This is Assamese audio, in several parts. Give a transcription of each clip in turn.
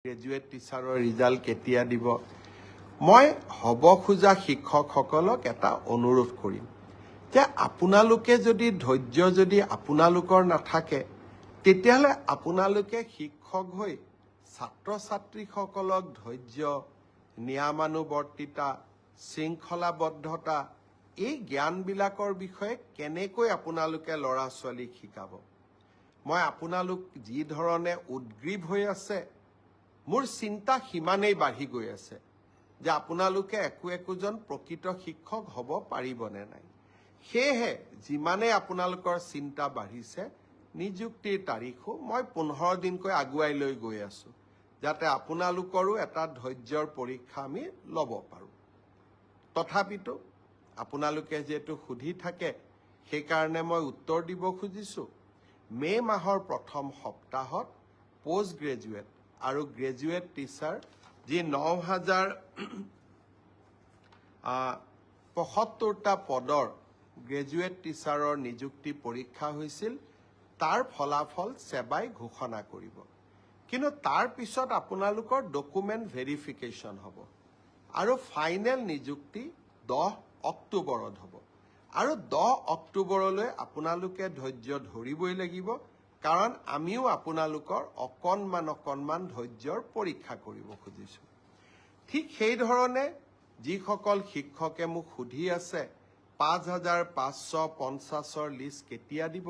গ্ৰেজুৱেট টিচাৰৰ ৰিজাল্ট কেতিয়া দিব মই হ'ব খোজা শিক্ষকসকলক এটা অনুৰোধ কৰিম যে আপোনালোকে যদি ধৈৰ্য যদি আপোনালোকৰ নাথাকে তেতিয়াহলে আপোনালোকে শিক্ষক হৈ ছাত্ৰ ছাত্ৰীসকলক ধৈৰ্য নিয়মানুৱৰ্তিতা শৃংখলাবদ্ধতা এই জ্ঞানবিলাকৰ বিষয়ে কেনেকৈ আপোনালোকে ল'ৰা ছোৱালীক শিকাব মই আপোনালোক যি ধৰণে উদ্গ্ৰীৱ হৈ আছে মোৰ চিন্তা সিমানেই বাঢ়ি গৈ আছে যে আপোনালোকে একোজন প্ৰকৃত শিক্ষক হ'ব পাৰিবনে নাই সেয়েহে যিমানে আপোনালোকৰ চিন্তা বাঢ়িছে নিযুক্তিৰ তাৰিখো মই 15 দিনকৈ আগুৱাই লৈ গৈ আছো যাতে আপোনালোকৰো এটা ধৈৰ্যৰ পৰীক্ষা আমি ল'ব পাৰো তথাপিতো আপোনালোকে যেটো সুধি থাকে সেই কাৰণে মই উত্তৰ দিব খুজিছো মে মাহৰ প্ৰথম সপ্তাহত পোষ্ট গ্ৰেজুৱেট আৰু গ্ৰেজুৱেট টিচাৰ যি 9075টা পদৰ গ্ৰেজুৱেট টিচাৰৰ নিযুক্তি পৰীক্ষা হৈছিল তাৰ ফলাফল সেবাই ঘোষণা কৰিব কিন্তু তাৰ পিছত আপোনালোকৰ ডকুমেন্ট ভেৰিফিকেশন হ'ব আৰু ফাইনেল নিযুক্তি 10 অক্টোবৰত হ'ব আৰু 10 অক্টোবৰলৈ আপোনালোকে ধৈৰ্য ধৰিবই লাগিব কাৰণ আমিও আপোনালোকৰ অকণমান ধৈৰ্যৰ পৰীক্ষা কৰিব খুজিছো ঠিক সেই ধৰণে যিসকল শিক্ষকে মোক সুধি আছে 5550ৰ লিষ্ট কেতিয়া দিব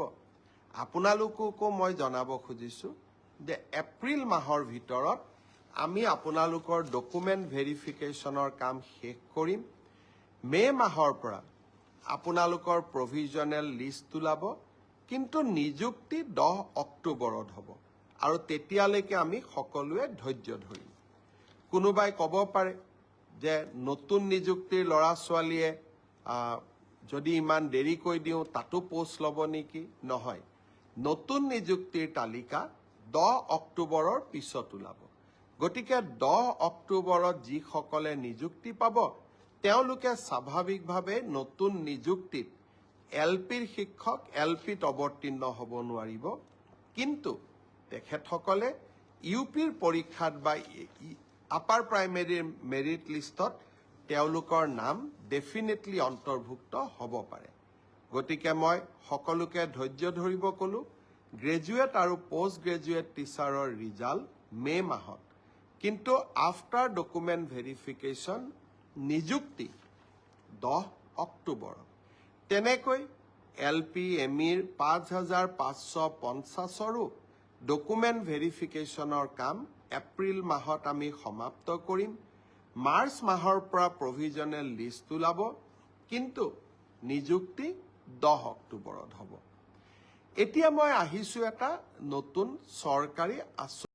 আপোনালোককো মই জনাব খুজিছো যে এপ্ৰিল মাহৰ ভিতৰত আমি আপোনালোকৰ ডকুমেন্ট ভেৰিফিকেশনৰ কাম শেষ কৰিম মে মাহৰ পৰা আপোনালোকৰ প্ৰভিজনেল লিষ্ট ওলাব কিন্তু নিযুক্তি 10 অক্টোবৰত হ'ব আৰু তেতিয়ালৈকে আমি সকলোৱে ধৈৰ্য ধৰিম কোনোবাই ক'ব পাৰে যে নতুন নিযুক্তিৰ ল'ৰা ছোৱালীয়ে যদি ইমান দেৰি কৈ দিও তাতো পোষ্ট ল'ব নেকি নহয় নতুন নিযুক্তিৰ তালিকা 10 অক্টোবৰৰ পিছত ওলাব গতিকে 10 অক্টোবৰত যি সকলে নিযুক্তি পাব তেওঁলোকে স্বাভাৱিকভাৱে নতুন নিযুক্তিত এলপিৰ শিক্ষক এলপিত অৱতীৰ্ণ হ'ব নোৱাৰিব কিন্তু তেখেতসকলে ইউপিৰ পৰীক্ষাত বা আপাৰ প্ৰাইমেৰী মেৰিট লিষ্টত তেওঁলোকৰ নাম ডেফিনেটলি অন্তৰ্ভুক্ত হ'ব পাৰে গতিকে মই সকলোকে ধৈৰ্য ধৰিব কলো গ্ৰেজুৱেট আৰু পোষ্ট গ্ৰেজুৱেট টিচাৰৰ ৰিজাল্ট মে মাহত কিন্তু আফটাৰ ডকুমেন্ট ভেৰিফিকেশন নিযুক্তি 10 অক্টোবৰত তেনেকৈ এলপি এমিৰ 5550ৰো ডকুমেন্ট ভেৰিফিকেশনৰ কাম এপ্ৰিল মাহত আমি সমাপ্ত কৰিম মাৰ্চ মাহৰ পৰা প্ৰভিজনেল লিষ্ট ওলাব কিন্তু নিযুক্তি 10 অক্টোবৰত হ'ব এতিয়া মই আহিছো এটা নতুন চৰকাৰী